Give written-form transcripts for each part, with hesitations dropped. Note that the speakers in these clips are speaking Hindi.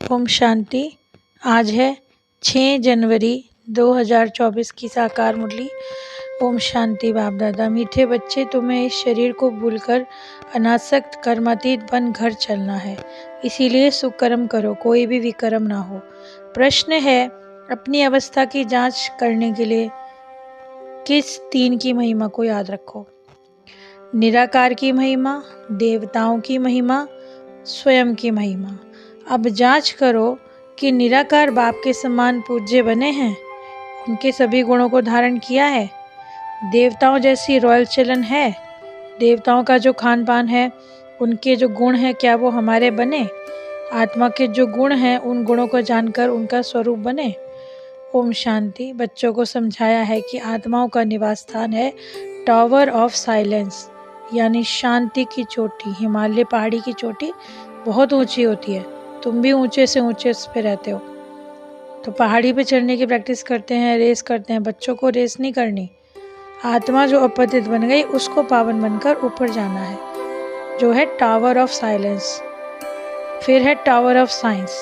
ओम शांति। आज है 6 जनवरी 2024 की साकार मुरली। ओम शांति। बाप दादा, मीठे बच्चे, तुम्हें इस शरीर को भूलकर अनासक्त कर्मातीत बन घर चलना है। इसीलिए सुकर्म करो, कोई भी विकर्म ना हो। प्रश्न है, अपनी अवस्था की जांच करने के लिए किस 3 की महिमा को याद रखो? निराकार की महिमा, देवताओं की महिमा, स्वयं की महिमा। अब जांच करो कि निराकार बाप के समान पूज्य बने हैं, उनके सभी गुणों को धारण किया है। देवताओं जैसी रॉयल चलन है। देवताओं का जो खान पान है, उनके जो गुण हैं, क्या वो हमारे बने? आत्मा के जो गुण हैं, उन गुणों को जानकर उनका स्वरूप बने। ओम शांति। बच्चों को समझाया है कि आत्माओं का निवास स्थान है टावर ऑफ साइलेंस, यानी शांति की चोटी। हिमालय पहाड़ी की चोटी बहुत ऊंची होती है, तुम भी ऊंचे से ऊंचे उस पे रहते हो। तो पहाड़ी पे चढ़ने की प्रैक्टिस करते हैं, रेस करते हैं। बच्चों को रेस नहीं करनी। आत्मा जो अपतित बन गई, उसको पावन बनकर ऊपर जाना है, जो है टावर ऑफ साइलेंस। फिर है टावर ऑफ साइंस।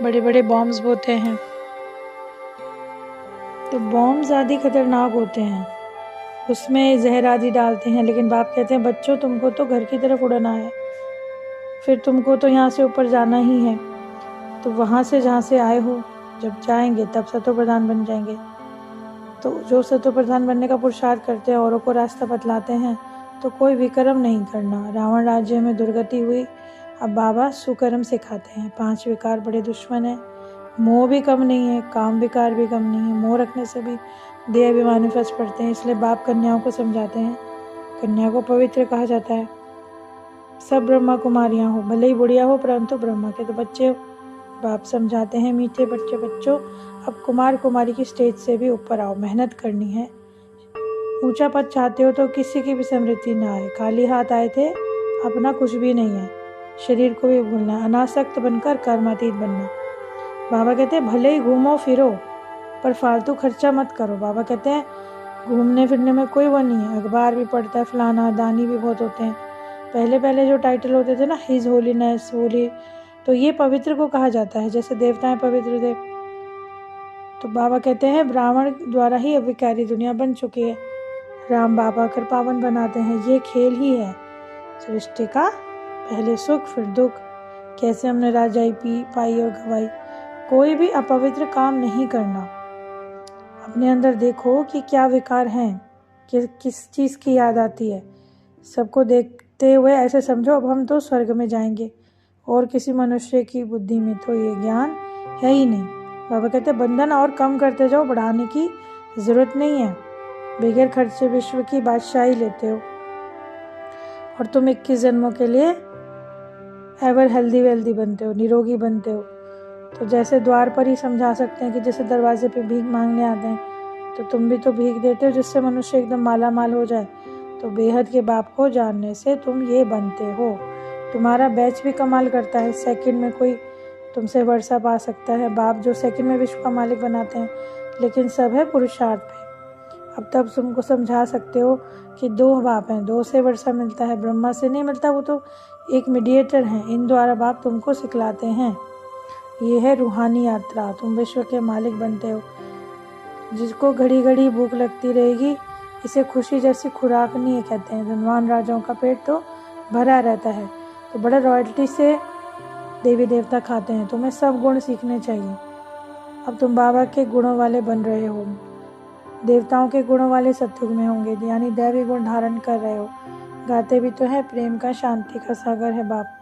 बड़े बड़े बॉम्ब्स होते हैं, तो बॉम्ब्स आदि खतरनाक होते हैं, उसमें जहर आदि डालते हैं। लेकिन बाप कहते हैं, बच्चों तुमको तो घर की तरफ उड़ना है, फिर तुमको तो यहाँ से ऊपर जाना ही है। तो वहाँ से जहाँ से आए हो, जब जाएंगे तब सतो प्रधान बन जाएंगे। तो जो सतो प्रधान बनने का पुरुषार्थ करते हैं, औरों को रास्ता बतलाते हैं, तो कोई विकर्म नहीं करना। रावण राज्य में दुर्गति हुई, अब बाबा सुकर्म सिखाते हैं। 5 विकार बड़े दुश्मन हैं। मोह भी कम नहीं है, काम विकार भी कम नहीं है। मोह रखने से भी देह अभिमानी फंस पड़ते हैं। इसलिए बाप कन्याओं को समझाते हैं, कन्या को पवित्र कहा जाता है। सब ब्रह्मा कुमारियां हो, भले ही बुढ़िया हो, परंतु ब्रह्मा के तो बच्चे हो। बाप समझाते हैं, मीठे बच्चे बच्चों, अब कुमार कुमारी की स्टेज से भी ऊपर आओ, मेहनत करनी है। ऊंचा पद चाहते हो तो किसी की भी समृद्धि ना आए। खाली हाथ आए थे, अपना कुछ भी नहीं है। शरीर को भी भूलना है, अनासक्त बनकर कर्मातीत बनना। बाबा कहते हैं, भले ही घूमो फिरो, पर फालतू खर्चा मत करो। बाबा कहते हैं, घूमने फिरने में कोई वो नहीं है। अखबार भी पढ़ता है फलाना, दानी भी बहुत होते हैं। पहले पहले जो टाइटल होते थे ना, हिज होलीनेस, होली, तो ये पवित्र को कहा जाता है, जैसे देवताएं पवित्र थे। तो बाबा कहते हैं, ब्राह्मण द्वारा ही अविकारी दुनिया बन चुकी है। राम बाबा कर पावन बनाते हैं। ये खेल ही है सृष्टि का, पहले सुख फिर दुख। कैसे हमने राजाई पाई और गवाई। कोई भी अपवित्र काम नहीं करना। अपने अंदर देखो कि क्या विकार हैं, किस चीज़ की याद आती है। सबको देखते हुए ऐसे समझो, अब हम तो स्वर्ग में जाएंगे, और किसी मनुष्य की बुद्धि में तो ये ज्ञान है ही नहीं। बाबा कहते हैं, बंधन और कम करते जाओ, बढ़ाने की जरूरत नहीं है। बगैर खर्चे विश्व की बादशाही लेते हो, और तुम 21 जन्मों के लिए एवर हेल्दी वेल्दी बनते हो, निरोगी बनते हो। तो जैसे द्वार पर ही समझा सकते हैं कि जैसे दरवाजे पे भीख मांगने आते हैं, तो तुम भी तो भीख देते हो, जिससे मनुष्य एकदम माला माल हो जाए। तो बेहद के बाप को जानने से तुम ये बनते हो। तुम्हारा बैच भी कमाल करता है, सेकंड में कोई तुमसे वर्षा पा सकता है। बाप जो सेकंड में विश्व का मालिक बनाते हैं, लेकिन सब है पुरुषार्थ पे। अब तब तुमको समझा सकते हो कि 2 बाप हैं, 2 से वर्षा मिलता है, ब्रह्मा से नहीं मिलता, वो तो एक मीडिएटर हैं। इन द्वारा बाप तुमको सिखलाते हैं। ये है रूहानी यात्रा, तुम विश्व के मालिक बनते हो। जिसको घड़ी घड़ी भूख लगती रहेगी, इसे खुशी जैसी खुराक नहीं है, कहते हैं। धनवान राजाओं का पेट तो भरा रहता है, तो बड़े रॉयल्टी से देवी देवता खाते हैं। तुम्हें सब गुण सीखने चाहिए। अब तुम बाबा के गुणों वाले बन रहे हो, देवताओं के गुणों वाले सत्युग में होंगे, यानी दैवी गुण धारण कर रहे हो। गाते भी तो है, प्रेम का शांति का सागर है बाप।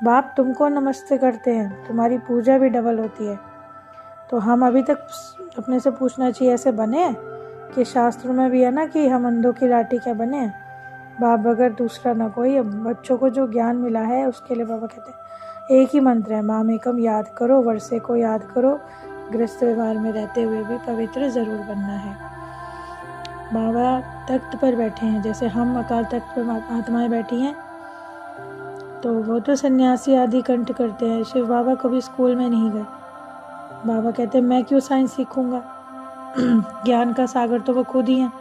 बाप तुमको नमस्ते करते हैं, तुम्हारी पूजा भी डबल होती है। तो हम अभी तक अपने से पूछना चाहिए, ऐसे बने कि शास्त्रों में भी है ना कि हम अंधों की लाठी क्या बने? बाप बगैर दूसरा ना कोई। अब बच्चों को जो ज्ञान मिला है, उसके लिए बाबा कहते हैं, एक ही मंत्र है, माम एकम याद करो, वर्षे को याद करो। गृहस्थ व्यवहार में रहते हुए भी पवित्र जरूर बनना है। बाबा तख्त पर बैठे हैं, जैसे हम अकाल तख्त पर आत्माएं बैठी हैं, तो वो तो सन्यासी आदि कंठ करते हैं। शिव बाबा कभी स्कूल में नहीं गए। बाबा कहते हैं, मैं क्यों साइंस सीखूंगा? ज्ञान का सागर तो वो खुद ही हैं,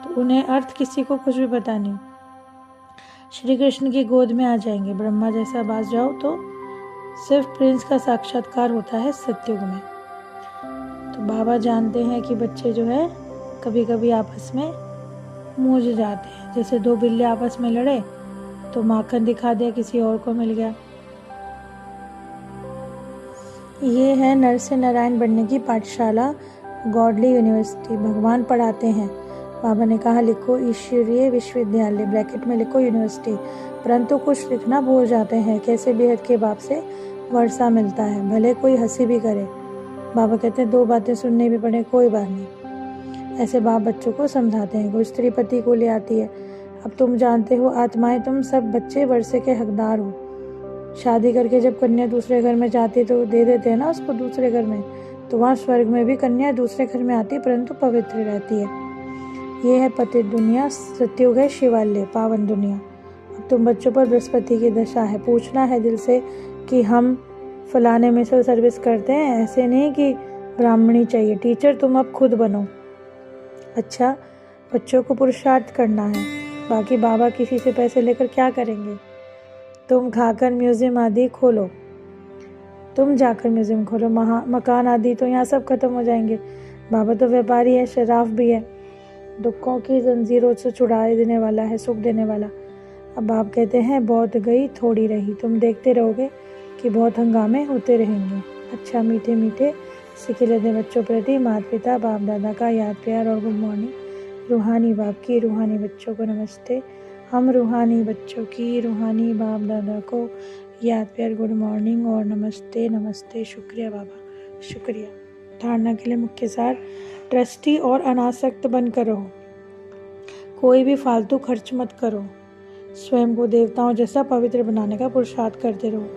तो उन्हें अर्थ किसी को कुछ भी पता नहीं। श्री कृष्ण की गोद में आ जाएंगे। ब्रह्मा जैसा बास जाओ तो सिर्फ प्रिंस का साक्षात्कार होता है सतयुग में। तो बाबा जानते हैं कि बच्चे जो है कभी कभी आपस में मूझ जाते हैं। जैसे दो बिल्ली आपस में लड़े तो माखन दिखा दिया, किसी और को मिल गया। ये है नर से नारायण बनने की पाठशाला, गॉडली यूनिवर्सिटी। भगवान पढ़ाते हैं। बाबा ने कहा लिखो ईश्वरीय विश्वविद्यालय, ब्रैकेट में लिखो यूनिवर्सिटी, परंतु कुछ लिखना भूल जाते हैं। कैसे बेहद के बाप से वर्षा मिलता है, भले कोई हंसी भी करे। बाबा कहते हैं दो बातें सुननी भी पड़े कोई बात नहीं। ऐसे बाप बच्चों को समझाते हैं। कोई स्त्री पति को ले आती है, अब तुम जानते हो आत्माएं, तुम सब बच्चे वर्षे के हकदार हो। शादी करके जब कन्या दूसरे घर में जाती है तो दे देते हैं ना उसको दूसरे घर में, तो वहाँ स्वर्ग में भी कन्या दूसरे घर में आती है परंतु पवित्र रहती है। ये है पतित दुनिया, सतयुग है शिवालय, पावन दुनिया। अब तुम बच्चों पर बृहस्पति की दशा है। पूछना है दिल से कि हम फलाने में से सर्विस करते हैं, ऐसे नहीं कि ब्राह्मणी चाहिए। टीचर तुम अब खुद बनो। अच्छा, बच्चों को पुरुषार्थ करना है, बाकी बाबा किसी से पैसे लेकर क्या करेंगे। तुम खाकर म्यूजियम आदि खोलो, तुम जाकर म्यूजियम खोलो, मकान आदि तो यहाँ सब खत्म हो जाएंगे। बाबा तो व्यापारी है, शराफ भी है, दुखों की जंजीरों से छुड़ा देने वाला है, सुख देने वाला। अब बाप कहते हैं बहुत गई थोड़ी रही, तुम देखते रहोगे कि बहुत हंगामे होते रहेंगे। अच्छा, मीठे मीठे सिखिले दे बच्चों प्रति माता पिता बाप दादा का याद प्यार और गुड मॉर्निंग। रूहानी बाप की रूहानी बच्चों को नमस्ते। हम रूहानी बच्चों की रूहानी बाप दादा को याद प्यार गुड मॉर्निंग और नमस्ते नमस्ते। शुक्रिया बाबा, शुक्रिया। धारणा के लिए मुख्य सार, ट्रस्टी और अनासक्त बनकर रहो। कोई भी फालतू खर्च मत करो। स्वयं को देवताओं जैसा पवित्र बनाने का पुरुषार्थ करते रहो।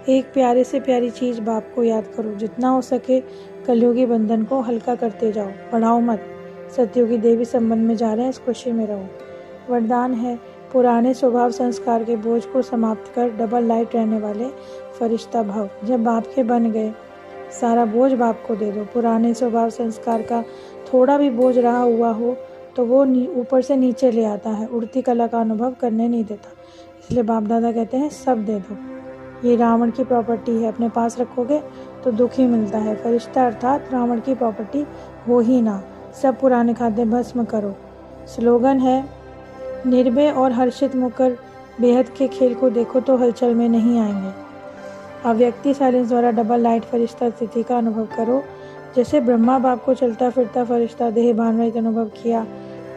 एक प्यारे से प्यारी चीज बाप को याद करो। जितना हो सके कलयुगी बंधन को हल्का करते जाओ, बढ़ाओ मत। सतयुगी देवी संबंध में जा रहे हैं, इस खुशी में रहो। वरदान है, पुराने स्वभाव संस्कार के बोझ को समाप्त कर डबल लाइट रहने वाले फरिश्ता भव। जब बाप के बन गए, सारा बोझ बाप को दे दो। पुराने स्वभाव संस्कार का थोड़ा भी बोझ रहा हुआ हो तो वो ऊपर से नीचे ले आता है, उड़ती कला का अनुभव करने नहीं देता। इसलिए बाप दादा कहते हैं सब दे दो। ये रावण की प्रॉपर्टी है, अपने पास रखोगे तो दुख ही मिलता है। फरिश्ता अर्थात रावण की प्रॉपर्टी हो ही ना। सब पुराने खाते भस्म करो। स्लोगन है, निर्भय और हर्षित मुकर बेहद के खेल को देखो तो हलचल में नहीं आएंगे। अव्यक्ति साइलेंस द्वारा डबल लाइट फरिश्ता स्थिति का अनुभव करो। जैसे ब्रह्मा बाप को चलता फिरता फरिश्ता देह भान रहित अनुभव किया।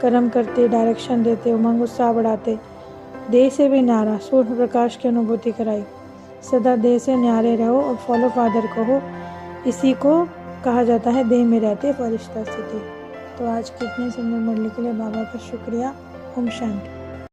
कर्म करते, डायरेक्शन देते, उमंग उत्साह बढ़ाते, देह से भी न्यारा सूर्य प्रकाश की अनुभूति कराई। सदा देह से न्यारे रहो और फॉलो फादर कहो। इसी को कहा जाता है देह में रहते फरिश्ता स्थिति। तो आज की इतनी सुंदर मुरली के लिए बाबा का शुक्रिया। ओम शांति।